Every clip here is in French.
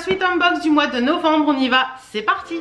suite unbox du mois de novembre, on y va, c'est parti.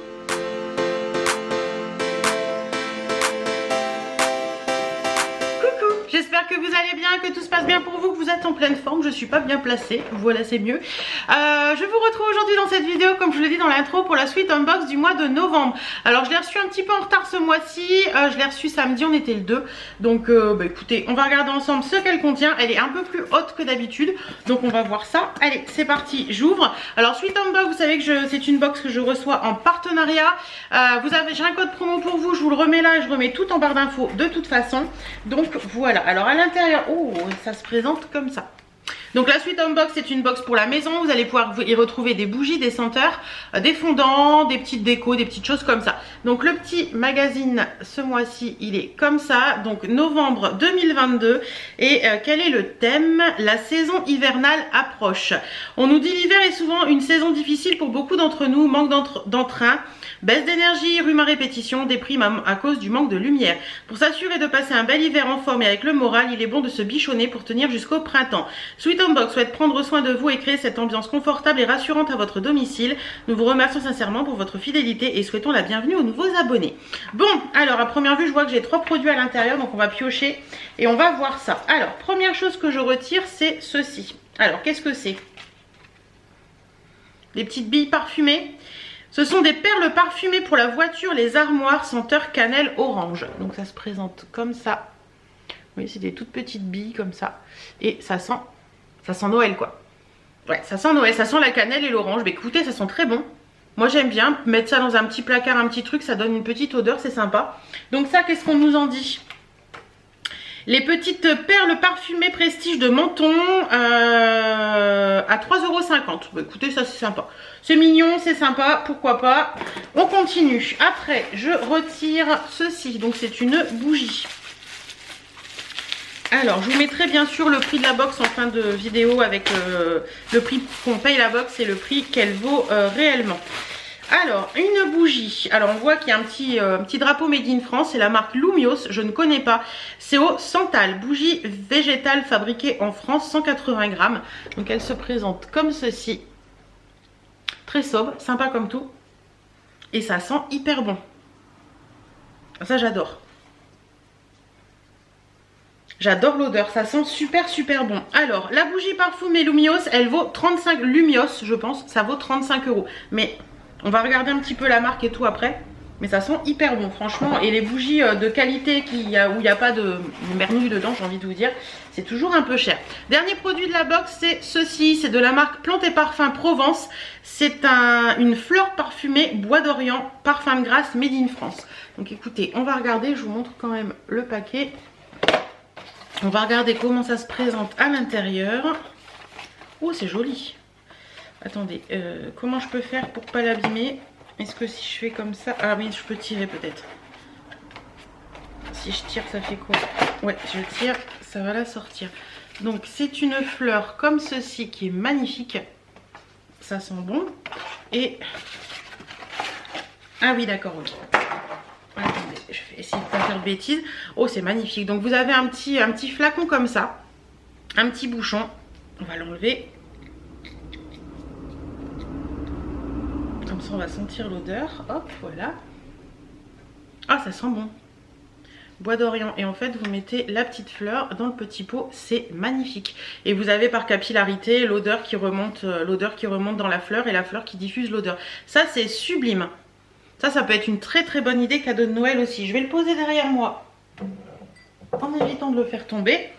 J'espère que vous allez bien, que tout se passe bien pour vous, que vous êtes en pleine forme. Je suis pas bien placée, voilà, c'est mieux. Je vous retrouve aujourd'hui dans cette vidéo, comme je vous l'ai dit dans l'intro, pour la suite unbox du mois de novembre. Alors je l'ai reçu un petit peu en retard ce mois-ci, je l'ai reçu samedi, on était le 2. Donc écoutez, on va regarder ensemble ce qu'elle contient. Elle est un peu plus haute que d'habitude, donc on va voir ça. Allez, c'est parti, j'ouvre. Alors suite unbox, vous savez que c'est une box que je reçois en partenariat. J'ai un code promo pour vous, je vous le remets là, je remets tout en barre d'infos de toute façon. Donc voilà. Alors à l'intérieur, oh, ça se présente comme ça. Donc la suite unbox, c'est une box pour la maison. Vous allez pouvoir y retrouver des bougies, des senteurs, des fondants, des petites décos, des petites choses comme ça. Donc le petit magazine ce mois-ci, il est comme ça. Donc novembre 2022. Et quel est le thème? La saison hivernale approche. On nous dit l'hiver est souvent une saison difficile pour beaucoup d'entre nous. Manque d'entrain, baisse d'énergie, rhume à répétition, déprime à cause du manque de lumière. Pour s'assurer de passer un bel hiver en forme et avec le moral, il est bon de se bichonner pour tenir jusqu'au printemps. Sweet Unbox souhaite prendre soin de vous et créer cette ambiance confortable et rassurante à votre domicile. Nous vous remercions sincèrement pour votre fidélité et souhaitons la bienvenue aux nouveaux abonnés. Bon, alors à première vue, je vois que j'ai 3 produits à l'intérieur, donc on va piocher et on va voir ça. Alors, première chose que je retire, c'est ceci. Alors, qu'est-ce que c'est? Des petites billes parfumées. Ce sont des perles parfumées pour la voiture, les armoires, senteur cannelle orange. Donc ça se présente comme ça. Oui, c'est des toutes petites billes comme ça. Et ça sent Noël quoi. Ouais, ça sent Noël, ça sent la cannelle et l'orange. Mais écoutez, ça sent très bon. Moi j'aime bien mettre ça dans un petit placard, un petit truc, ça donne une petite odeur, c'est sympa. Donc ça, qu'est-ce qu'on nous en dit? Les petites perles parfumées Prestige de Menton à 3,50 €. Bah, écoutez, ça c'est sympa. C'est mignon, c'est sympa, pourquoi pas. On continue. Après, je retire ceci. Donc c'est une bougie. Alors, je vous mettrai bien sûr le prix de la box en fin de vidéo avec le prix qu'on paye la box et le prix qu'elle vaut réellement. Alors, une bougie. Alors, on voit qu'il y a un petit drapeau Made in France. C'est la marque Lumios. Je ne connais pas. C'est au santal. Bougie végétale fabriquée en France, 180 grammes. Donc, elle se présente comme ceci. Très sobre, sympa comme tout. Et ça sent hyper bon. Ça, j'adore. J'adore l'odeur. Ça sent super, super bon. Alors, la bougie parfumée Lumios, elle vaut 35 Lumios, je pense. Ça vaut 35 €. Mais... on va regarder un petit peu la marque et tout après. Mais ça sent hyper bon franchement. Et les bougies de qualité où il n'y a pas de mernouille dedans, j'ai envie de vous dire, c'est toujours un peu cher. Dernier produit de la box, c'est ceci. C'est de la marque Plantes et Parfums Provence. C'est une fleur parfumée Bois d'Orient, parfum de grâce Made in France. Donc écoutez, on va regarder. Je vous montre quand même le paquet. On va regarder comment ça se présente à l'intérieur. Oh, c'est joli. Attendez, comment je peux faire pour pas l'abîmer? Est-ce que si je fais comme ça... ah oui, je peux tirer peut-être. Si je tire, ça fait quoi? Ouais, je tire, ça va la sortir. Donc, c'est une fleur comme ceci qui est magnifique. Ça sent bon. Et... ah oui, d'accord, ok. Attendez, je vais essayer de pas faire de bêtises. Oh, c'est magnifique. Donc, vous avez un petit flacon comme ça. Un petit bouchon. On va l'enlever. Comme ça on va sentir l'odeur. Hop, voilà. Ah, ça sent bon. Bois d'Orient. Et en fait vous mettez la petite fleur dans le petit pot. C'est magnifique. Et vous avez par capillarité l'odeur qui remonte dans la fleur et la fleur qui diffuse l'odeur. Ça c'est sublime. Ça peut être une très très bonne idée cadeau de Noël aussi. Je vais le poser derrière moi en évitant de le faire tomber.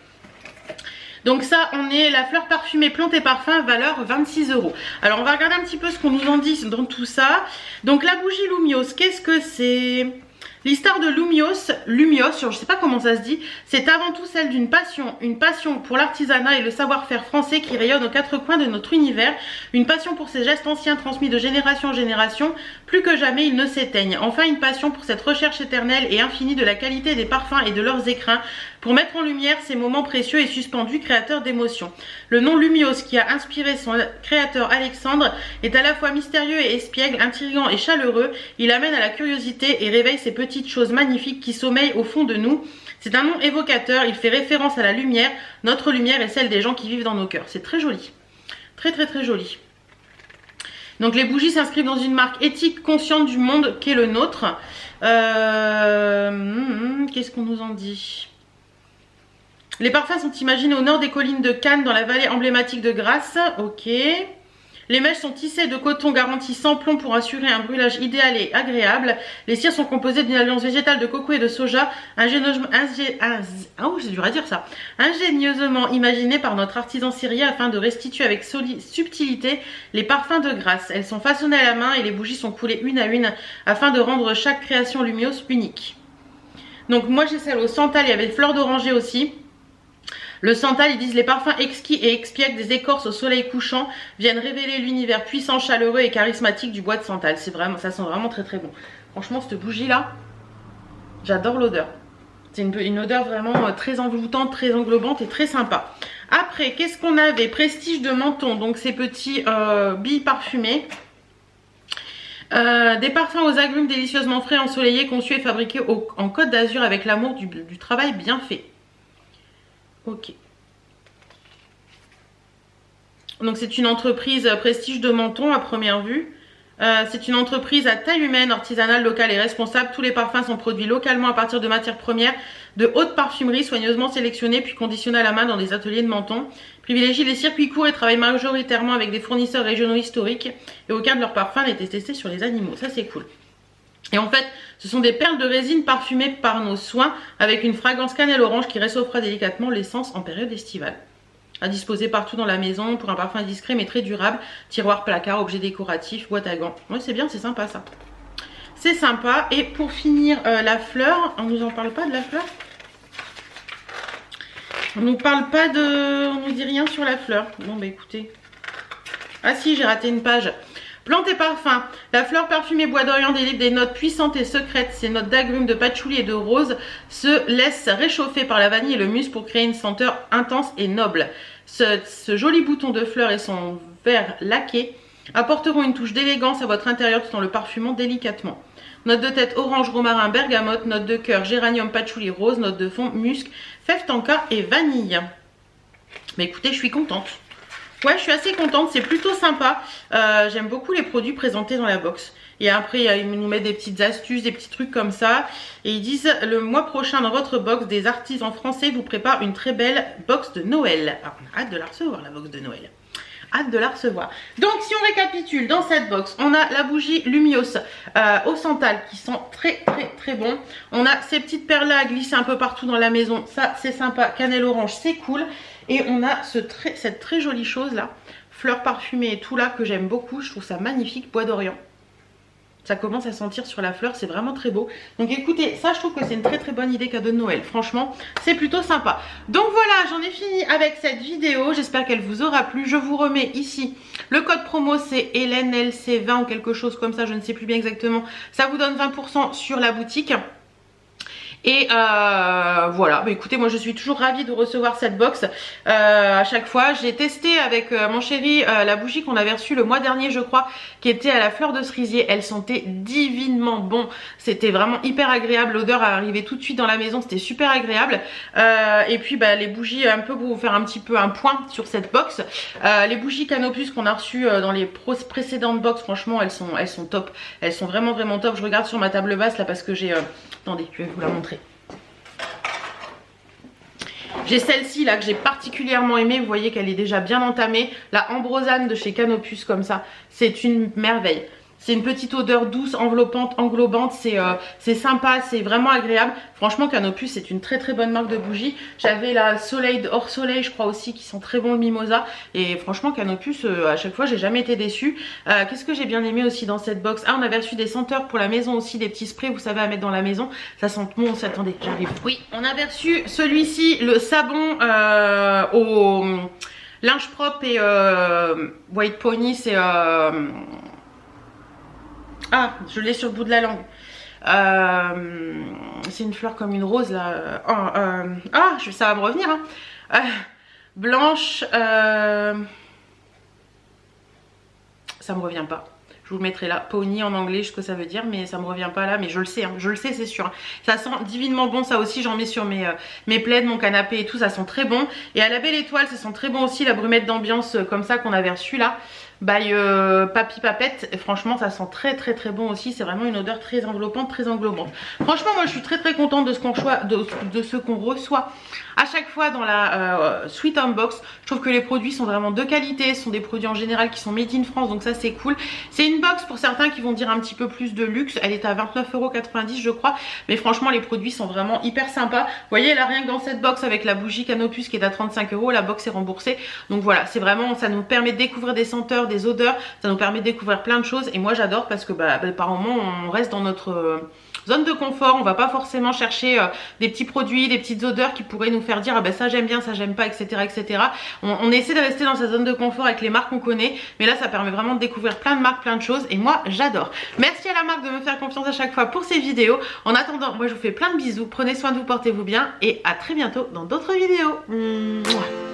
Donc ça, on est la fleur parfumée Plantes et Parfums, valeur 26 €. Alors on va regarder un petit peu ce qu'on nous en dit dans tout ça. Donc la bougie Lumios, qu'est-ce que c'est? L'histoire de Lumios, je ne sais pas comment ça se dit, c'est avant tout celle d'une passion, une passion pour l'artisanat et le savoir-faire français qui rayonne aux 4 coins de notre univers, une passion pour ces gestes anciens transmis de génération en génération, plus que jamais ils ne s'éteignent. Enfin une passion pour cette recherche éternelle et infinie de la qualité des parfums et de leurs écrins, pour mettre en lumière ces moments précieux et suspendus, créateurs d'émotions. Le nom Lumios qui a inspiré son créateur Alexandre est à la fois mystérieux et espiègle, intriguant et chaleureux. Il amène à la curiosité et réveille ces petites choses magnifiques qui sommeillent au fond de nous. C'est un nom évocateur, il fait référence à la lumière, notre lumière et celle des gens qui vivent dans nos cœurs. C'est très joli, très très très joli. Donc les bougies s'inscrivent dans une marque éthique consciente du monde qu'est le nôtre. Qu'est-ce qu'on nous en dit? Les parfums sont imaginés au nord des collines de Cannes, dans la vallée emblématique de Grasse. Ok. Les mèches sont tissées de coton garanti sans plomb pour assurer un brûlage idéal et agréable. Les cires sont composées d'une alliance végétale de coco et de soja, ingénieusement imaginées par notre artisan cirier afin de restituer avec subtilité les parfums de Grasse. Elles sont façonnées à la main et les bougies sont coulées une à une afin de rendre chaque création lumineuse unique. Donc moi j'ai celle au santal, il y avait fleurs d'oranger aussi. Le santal, ils disent les parfums exquis et expiègles des écorces au soleil couchant viennent révéler l'univers puissant, chaleureux et charismatique du bois de santal. C'est vraiment, ça sent vraiment très très bon. Franchement, cette bougie là, j'adore l'odeur. C'est une odeur vraiment très envoûtante, très englobante et très sympa. Après, qu'est-ce qu'on avait? Prestige de menton, donc ces petits billes parfumées. Des parfums aux agrumes délicieusement frais, ensoleillés, conçus et fabriqués en Côte d'Azur avec l'amour du travail bien fait. Ok. Donc c'est une entreprise prestige de menton à première vue. C'est une entreprise à taille humaine, artisanale, locale et responsable. Tous les parfums sont produits localement à partir de matières premières de haute parfumerie, soigneusement sélectionnées puis conditionnées à la main dans des ateliers de Menton. Privilégie les circuits courts et travaille majoritairement avec des fournisseurs régionaux historiques. Et aucun de leurs parfums n'est testé sur les animaux. Ça c'est cool. Et en fait, ce sont des perles de résine parfumées par nos soins avec une fragrance cannelle orange qui réchauffera délicatement l'essence en période estivale. À disposer partout dans la maison pour un parfum discret mais très durable. Tiroir, placard, objet décoratif, boîte à gants. Ouais, c'est bien, c'est sympa ça. C'est sympa. Et pour finir, la fleur. On nous en parle pas de la fleur? On nous parle pas de... On nous dit rien sur la fleur. Bon bah écoutez. Ah si, j'ai raté une page. Plantes et parfums. La fleur parfumée bois d'Orient délivre des notes puissantes et secrètes. Ces notes d'agrumes, de patchouli et de rose se laissent réchauffer par la vanille et le musc pour créer une senteur intense et noble. Ce joli bouton de fleur et son verre laqué apporteront une touche d'élégance à votre intérieur tout en le parfumant délicatement. Note de tête orange, romarin, bergamote. Note de cœur, géranium, patchouli, rose. Note de fond, musc, fève tonka et vanille. Mais écoutez, je suis contente. Ouais, je suis assez contente, c'est plutôt sympa. J'aime beaucoup les produits présentés dans la box. Et après, ils nous mettent des petites astuces, des petits trucs comme ça. Et ils disent, le mois prochain dans votre box, des artisans français vous préparent une très belle box de Noël. Alors, on a hâte de la recevoir, la box de Noël. Hâte de la recevoir. Donc, si on récapitule, dans cette box, on a la bougie Lumios au santal qui sent très très très bon. On a ces petites perles là à glisser un peu partout dans la maison. Ça, c'est sympa. Cannelle orange, c'est cool. Et on a cette très jolie chose là, fleurs parfumées et tout là que j'aime beaucoup. Je trouve ça magnifique, bois d'Orient. Ça commence à sentir sur la fleur, c'est vraiment très beau. Donc écoutez, ça je trouve que c'est une très très bonne idée cadeau de Noël. Franchement, c'est plutôt sympa. Donc voilà, j'en ai fini avec cette vidéo. J'espère qu'elle vous aura plu. Je vous remets ici le code promo, c'est HéléneLC20 ou quelque chose comme ça, je ne sais plus bien exactement. Ça vous donne 20% sur la boutique. Et voilà, bah écoutez, moi je suis toujours ravie de recevoir cette box à chaque fois. J'ai testé avec mon chéri la bougie qu'on avait reçue le mois dernier je crois, qui était à la fleur de cerisier. Elle sentait divinement bon, c'était vraiment hyper agréable, l'odeur arrivait tout de suite dans la maison, c'était super agréable. Et puis bah, les bougies, un peu pour vous faire un petit peu un point sur cette box, les bougies Canopus qu'on a reçues dans les précédentes box, franchement elles sont top, elles sont vraiment vraiment top. Je regarde sur ma table basse là parce que j'ai... attendez, je vais vous la montrer. J'ai celle-ci là que j'ai particulièrement aimée, vous voyez qu'elle est déjà bien entamée. La Ambrosane de chez Canopus comme ça, c'est une merveille. C'est une petite odeur douce, englobante, c'est sympa, c'est vraiment agréable. Franchement, Canopus, c'est une très très bonne marque de bougies. J'avais la Soleil hors soleil, je crois aussi, qui sent très bon le mimosa. Et franchement, Canopus, à chaque fois, j'ai jamais été déçue. Qu'est-ce que j'ai bien aimé aussi dans cette box? Ah, on avait reçu des senteurs pour la maison aussi, des petits sprays, vous savez, à mettre dans la maison. Ça sent bon, attendez, j'arrive. Oui, on avait reçu celui-ci, le savon au linge propre et White Pony, c'est... Ah, je l'ai sur le bout de la langue. C'est une fleur comme une rose là. Ça va me revenir. Hein. Blanche. Ça me revient pas. Je vous le mettrai là. Pony en anglais, je sais ce que ça veut dire, mais ça me revient pas là. Mais je le sais, hein. Je le sais, c'est sûr. Ça sent divinement bon. Ça aussi, j'en mets sur mes plaids, mon canapé et tout. Ça sent très bon. Et à la Belle Étoile, ça sent très bon aussi. La brumette d'ambiance comme ça qu'on avait reçue là. by Papy Papette. Et franchement ça sent très bon aussi, c'est vraiment une odeur très enveloppante, très englobante. Franchement moi je suis très contente de ce qu'on reçoit à chaque fois dans la Sweet Home Box. Je trouve que les produits sont vraiment de qualité, ce sont des produits en général qui sont made in France, donc ça c'est cool. C'est une box pour certains qui vont dire un petit peu plus de luxe, elle est à 29,90 € je crois, mais franchement les produits sont vraiment hyper sympas. Vous voyez là, rien que dans cette box avec la bougie Canopus qui est à 35 €, la box est remboursée. Donc voilà, c'est vraiment, ça nous permet de découvrir des senteurs, des odeurs, ça nous permet de découvrir plein de choses et moi j'adore parce que par moment on reste dans notre zone de confort, on va pas forcément chercher des petits produits, des petites odeurs qui pourraient nous faire dire ah ben ça j'aime bien, ça j'aime pas, etc. etc. On essaie de rester dans sa zone de confort avec les marques qu'on connaît, mais là ça permet vraiment de découvrir plein de marques, plein de choses et moi j'adore. Merci à la marque de me faire confiance à chaque fois pour ces vidéos. En attendant, moi je vous fais plein de bisous, prenez soin de vous, portez-vous bien et à très bientôt dans d'autres vidéos. Mouah.